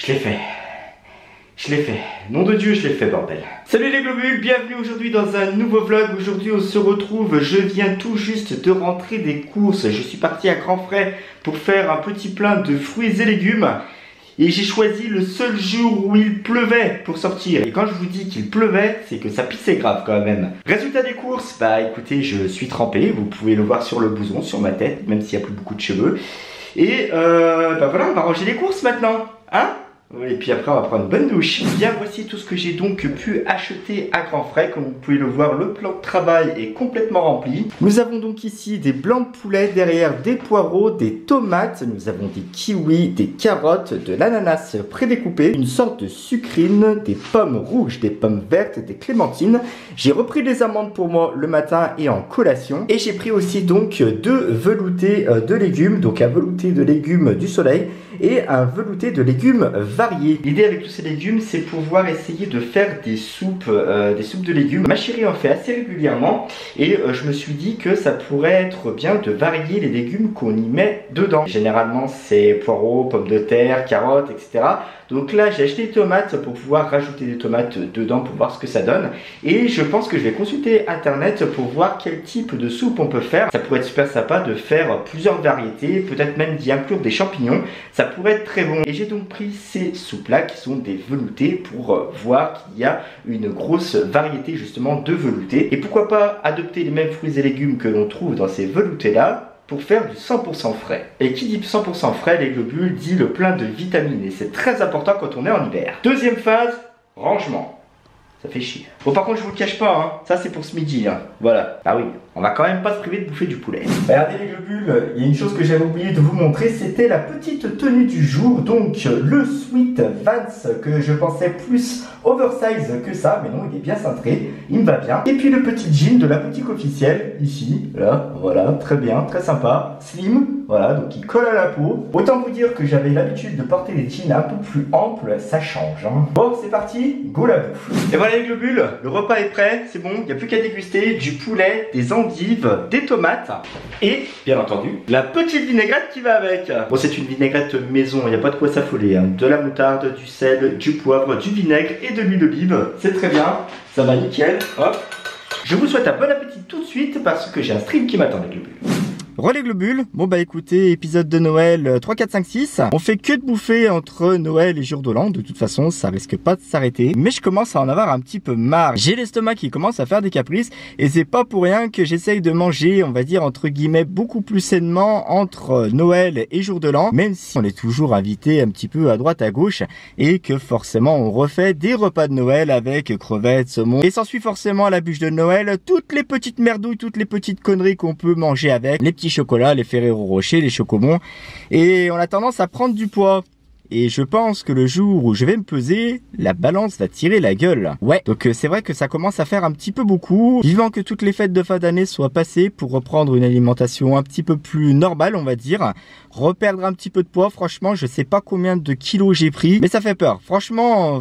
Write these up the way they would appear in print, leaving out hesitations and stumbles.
Je l'ai fait. Je l'ai fait. Nom de Dieu, je l'ai fait, bordel. Salut les globules, bienvenue aujourd'hui dans un nouveau vlog. Aujourd'hui, on se retrouve. Je viens tout juste de rentrer des courses. Je suis parti à grands frais pour faire un petit plein de fruits et légumes. Et j'ai choisi le seul jour où il pleuvait pour sortir. Et quand je vous dis qu'il pleuvait, c'est que ça pissait grave quand même. Résultat des courses, bah écoutez, je suis trempé. Vous pouvez le voir sur le blouson, sur ma tête, même s'il n'y a plus beaucoup de cheveux. Et bah voilà, on va ranger les courses maintenant, hein? Et puis après on va prendre une bonne douche. Bien, voici tout ce que j'ai donc pu acheter à grands frais. Comme vous pouvez le voir, le plan de travail est complètement rempli. Nous avons donc ici des blancs de poulet, derrière des poireaux, des tomates, nous avons des kiwis, des carottes, de l'ananas prédécoupé, une sorte de sucrine, des pommes rouges, des pommes vertes, des clémentines. J'ai repris des amandes pour moi le matin et en collation. Et j'ai pris aussi donc deux veloutés de légumes, donc un velouté de légumes du soleil et un velouté de légumes variés. L'idée avec tous ces légumes, c'est pouvoir essayer de faire des soupes de légumes. Ma chérie en fait assez régulièrement et je me suis dit que ça pourrait être bien de varier les légumes qu'on y met dedans. Généralement, c'est poireaux, pommes de terre, carottes, etc. Donc là, j'ai acheté des tomates pour pouvoir rajouter des tomates dedans pour voir ce que ça donne. Et je pense que je vais consulter internet pour voir quel type de soupe on peut faire. Ça pourrait être super sympa de faire plusieurs variétés, peut-être même d'y inclure des champignons. Ça pourrait être très bon. Et j'ai donc pris ces soupes-là qui sont des veloutés pour voir qu'il y a une grosse variété justement de veloutés. Et pourquoi pas adopter les mêmes fruits et légumes que l'on trouve dans ces veloutés-là pour faire du 100% frais. Et qui dit 100% frais, les globules, dit le plein de vitamines. Et c'est très important quand on est en hiver. Deuxième phase, rangement. Ça fait chier. Bon, par contre, je vous le cache pas, hein, ça c'est pour ce midi, hein. Voilà. Ah oui, on va quand même pas se priver de bouffer du poulet. Regardez les globules, il y a une chose que j'avais oublié de vous montrer, c'était la petite tenue du jour. Donc, le sweat Vans, que je pensais plus oversize que ça, mais non, il est bien cintré, il me va bien. Et puis le petit jean de la boutique officielle, ici, là, voilà, très bien, très sympa, slim, voilà, donc il colle à la peau. Autant vous dire que j'avais l'habitude de porter des jeans un peu plus amples, ça change, hein. Bon, c'est parti, go la bouffe. Et voilà les globules, le repas est prêt, c'est bon, il n'y a plus qu'à déguster du poulet, des endives, des tomates et, bien entendu, la petite vinaigrette qui va avec. Bon, c'est une vinaigrette maison, il n'y a pas de quoi s'affoler, hein. De la moutarde, du sel, du poivre, du vinaigre et de l'huile d'olive, c'est très bien, ça va nickel, hop. Je vous souhaite un bon appétit tout de suite parce que j'ai un stream qui m'attend les globules. Relais globules, bon bah écoutez, épisode de Noël 3, 4, 5, 6. On fait que de bouffer entre Noël et jour de l'an, de toute façon ça risque pas de s'arrêter. Mais je commence à en avoir un petit peu marre. J'ai l'estomac qui commence à faire des caprices et c'est pas pour rien que j'essaye de manger, on va dire entre guillemets, beaucoup plus sainement entre Noël et jour de l'an. Même si on est toujours invité un petit peu à droite à gauche et que forcément on refait des repas de Noël avec crevettes, saumon. Et s'ensuit forcément à la bûche de Noël toutes les petites merdouilles, toutes les petites conneries qu'on peut manger avec. Les petits chocolats, les Ferrero Rocher, les chocobons, et on a tendance à prendre du poids. Et je pense que le jour où je vais me peser, la balance va tirer la gueule. Ouais, donc c'est vrai que ça commence à faire un petit peu beaucoup. Vivant que toutes les fêtes de fin d'année soient passées pour reprendre une alimentation un petit peu plus normale, on va dire. Reperdre un petit peu de poids, franchement, je sais pas combien de kilos j'ai pris, mais ça fait peur. Franchement,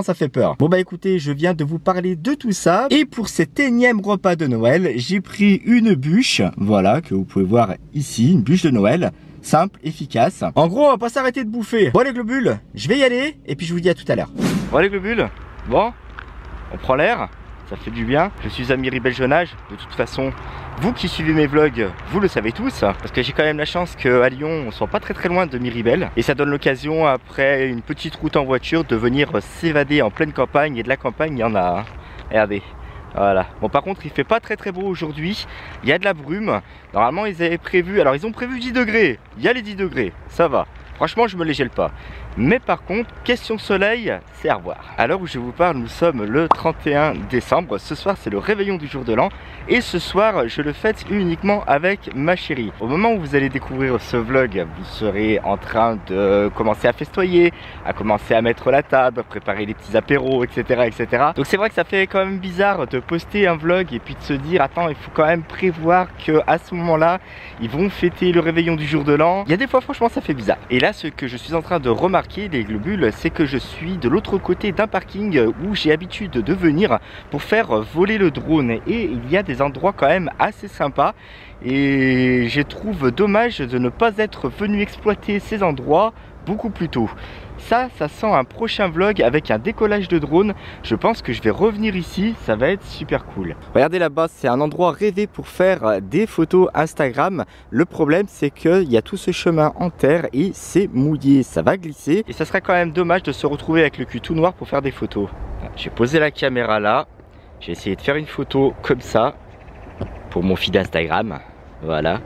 ça fait peur. Bon bah écoutez, je viens de vous parler de tout ça. Et pour cet énième repas de Noël, j'ai pris une bûche, voilà, que vous pouvez voir ici, une bûche de Noël. Simple, efficace. En gros, on va pas s'arrêter de bouffer. Bon les globules, je vais y aller et puis je vous dis à tout à l'heure. Bon les globules, bon, on prend l'air, ça fait du bien. Je suis à Miribel-Jonage. De toute façon, vous qui suivez mes vlogs, vous le savez tous. Parce que j'ai quand même la chance qu'à Lyon, on soit pas très loin de Miribel. Et ça donne l'occasion, après une petite route en voiture, de venir s'évader en pleine campagne. Et de la campagne, il y en a, hein. Regardez. Voilà. Bon, par contre il fait pas très beau aujourd'hui. Il y a de la brume. Normalement ils avaient prévu, alors ils ont prévu 10 degrés. Il y a les 10 degrés, ça va. Franchement je me les gèle pas. Mais par contre, question soleil, c'est à revoir. À l'heure où je vous parle, nous sommes le 31 décembre. Ce soir, c'est le réveillon du jour de l'an. Et ce soir, je le fête uniquement avec ma chérie. Au moment où vous allez découvrir ce vlog, vous serez en train de commencer à festoyer, à commencer à mettre la table, à préparer les petits apéros, etc. etc. Donc c'est vrai que ça fait quand même bizarre de poster un vlog et puis de se dire, attends, il faut quand même prévoir qu'à ce moment-là, ils vont fêter le réveillon du jour de l'an. Il y a des fois, franchement, ça fait bizarre. Et là, ce que je suis en train de remarquer, les globules, c'est que je suis de l'autre côté d'un parking où j'ai l'habitude de venir pour faire voler le drone, et il y a des endroits quand même assez sympas et je trouve dommage de ne pas être venu exploiter ces endroits beaucoup plus tôt. Ça sent un prochain vlog avec un décollage de drone. Je pense que je vais revenir ici, ça va être super cool. Regardez là-bas, c'est un endroit rêvé pour faire des photos Instagram. Le problème, c'est qu'il y a tout ce chemin en terre et c'est mouillé, ça va glisser. Et ça serait quand même dommage de se retrouver avec le cul tout noir pour faire des photos. J'ai posé la caméra là, j'ai essayé de faire une photo comme ça pour mon feed Instagram. Voilà.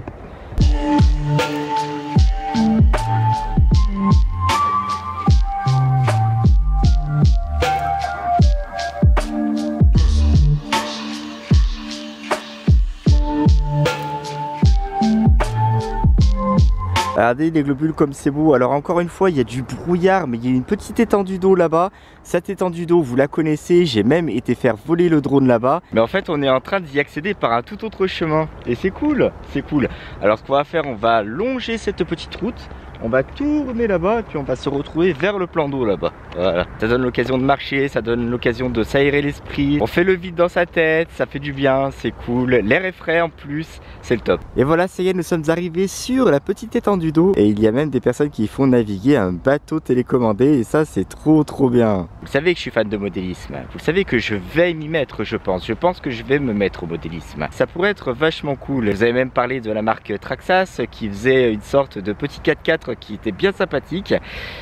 Regardez les globules comme c'est beau. Alors encore une fois, il y a du brouillard, mais il y a une petite étendue d'eau là-bas. Cette étendue d'eau, vous la connaissez, j'ai même été faire voler le drone là-bas. Mais en fait, on est en train d'y accéder par un tout autre chemin. Et c'est cool, c'est cool. Alors ce qu'on va faire, on va longer cette petite route. On va tourner là-bas, puis on va se retrouver vers le plan d'eau là-bas. Voilà. Ça donne l'occasion de marcher, ça donne l'occasion de s'aérer l'esprit. On fait le vide dans sa tête, ça fait du bien, c'est cool. L'air est frais en plus, c'est le top. Et voilà, ça y est, nous sommes arrivés sur la petite étendue d'eau. Et il y a même des personnes qui font naviguer un bateau télécommandé. Et ça, c'est trop bien. Vous savez que je suis fan de modélisme. Vous savez que je vais m'y mettre, je pense. Je pense que je vais me mettre au modélisme. Ça pourrait être vachement cool. Vous avez même parlé de la marque Traxxas qui faisait une sorte de petit 4x4 qui était bien sympathique.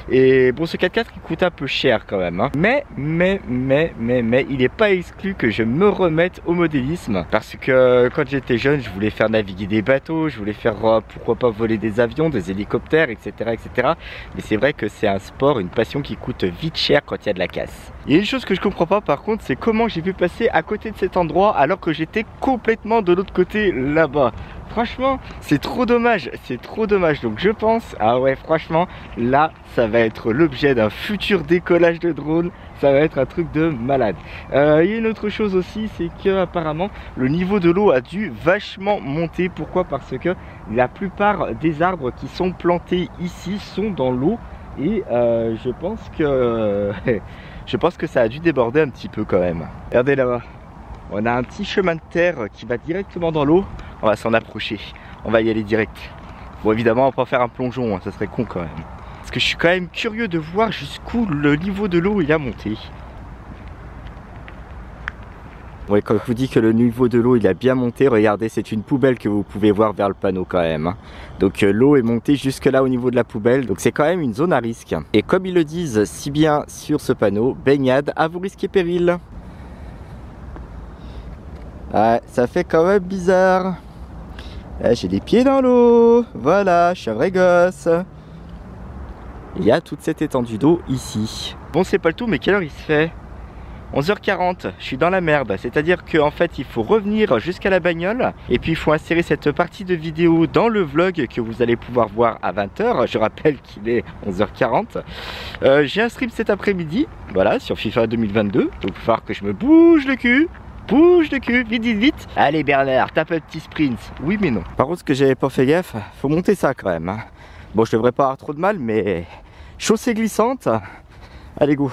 Et bon, ce 4x4 il coûte un peu cher quand même, hein. Mais il n'est pas exclu que je me remette au modélisme, parce que quand j'étais jeune, je voulais faire naviguer des bateaux, je voulais faire pourquoi pas voler des avions, des hélicoptères, etc. Mais c'est vrai que c'est un sport, une passion qui coûte vite cher quand il y a de la casse. Il y a une chose que je comprends pas par contre, c'est comment j'ai pu passer à côté de cet endroit alors que j'étais complètement de l'autre côté là-bas. Franchement, c'est trop dommage, c'est trop dommage. Donc je pense, ah ouais, franchement, là, ça va être l'objet d'un futur décollage de drone. Ça va être un truc de malade. Il y a une autre chose aussi, c'est que apparemment le niveau de l'eau a dû vachement monter. Pourquoi? Parce que la plupart des arbres qui sont plantés ici sont dans l'eau. Et je pense que ça a dû déborder un petit peu quand même. Regardez là-bas. On a un petit chemin de terre qui va directement dans l'eau. On va s'en approcher. On va y aller direct. Bon, évidemment, on va pas faire un plongeon, hein, ça serait con quand même. Parce que je suis quand même curieux de voir jusqu'où le niveau de l'eau il a monté. Ouais, quand je vous dis que le niveau de l'eau il a bien monté, regardez, c'est une poubelle que vous pouvez voir vers le panneau quand même, hein. Donc l'eau est montée jusque là au niveau de la poubelle, donc c'est quand même une zone à risque. Et comme ils le disent si bien sur ce panneau, baignade à vos risques et périls. Ouais, ça fait quand même bizarre. Là, j'ai les pieds dans l'eau. Voilà, je suis un vrai gosse. Il y a toute cette étendue d'eau ici. Bon, c'est pas le tout, mais quelle heure il se fait? 11h40, je suis dans la merde. C'est-à-dire qu'en fait, il faut revenir jusqu'à la bagnole. Et puis, il faut insérer cette partie de vidéo dans le vlog que vous allez pouvoir voir à 20h. Je rappelle qu'il est 11h40. J'ai un stream cet après-midi, voilà, sur FIFA 2022. Donc, il va falloir que je me bouge le cul. Bouge le cul, vite, vite, vite. Allez Bernard, tape un petit sprint. Oui mais non. Par contre, ce que j'avais pas fait gaffe, faut monter ça quand même, hein. Bon, je devrais pas avoir trop de mal, mais chaussée glissante. Allez, go.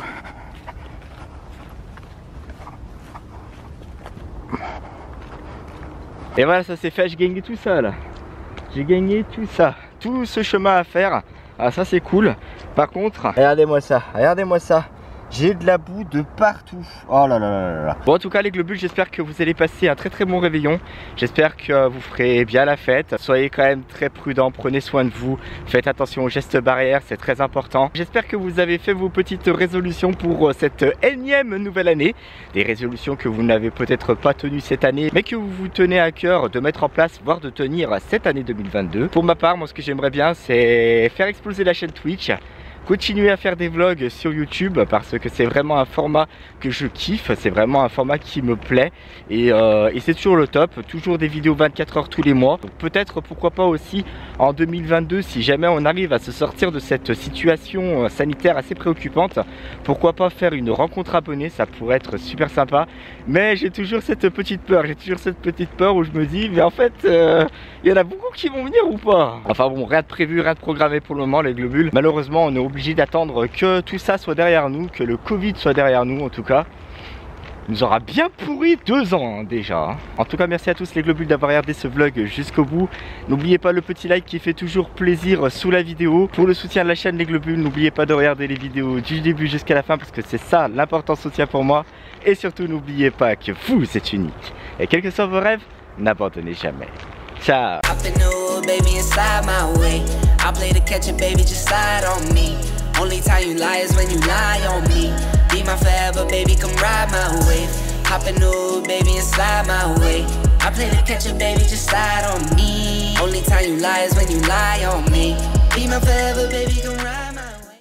Et voilà, ça c'est fait, j'ai gagné tout ça là. J'ai gagné tout ça. Tout ce chemin à faire. Ah, ça c'est cool. Par contre, regardez-moi ça, regardez-moi ça. J'ai de la boue de partout. Oh là là là là. Bon, en tout cas les globules, j'espère que vous allez passer un très bon réveillon. J'espère que vous ferez bien la fête. Soyez quand même très prudents, prenez soin de vous. Faites attention aux gestes barrières, c'est très important. J'espère que vous avez fait vos petites résolutions pour cette énième nouvelle année. Des résolutions que vous n'avez peut-être pas tenues cette année, mais que vous vous tenez à cœur de mettre en place, voire de tenir cette année 2022. Pour ma part, moi ce que j'aimerais bien, c'est faire exploser la chaîne Twitch. Continuer à faire des vlogs sur YouTube parce que c'est vraiment un format que je kiffe, c'est vraiment un format qui me plaît et c'est toujours le top, toujours des vidéos 24 heures tous les mois. Donc peut-être pourquoi pas aussi en 2022 si jamais on arrive à se sortir de cette situation sanitaire assez préoccupante, pourquoi pas faire une rencontre abonnée, ça pourrait être super sympa. Mais j'ai toujours cette petite peur, où je me dis mais en fait il y en a beaucoup qui vont venir ou pas. Enfin bon, rien de prévu, rien de programmé pour le moment les globules. Malheureusement on est obligé d'attendre que tout ça soit derrière nous, que le Covid soit derrière nous en tout cas. nous aura bien pourri 2 ans hein, déjà. Hein. En tout cas, merci à tous les globules d'avoir regardé ce vlog jusqu'au bout. N'oubliez pas le petit like qui fait toujours plaisir sous la vidéo. Pour le soutien de la chaîne Les Globules, n'oubliez pas de regarder les vidéos du début jusqu'à la fin parce que c'est ça l'important soutien pour moi. Et surtout, n'oubliez pas que vous êtes unique. Et quels que soient vos rêves, n'abandonnez jamais. Ciao. Only time you lie is when you lie on me. Be my forever, baby, come ride my wave. Hop in new, baby, and slide my way. I play the catcher, baby, just slide on me. Only time you lie is when you lie on me. Be my forever, baby, come ride.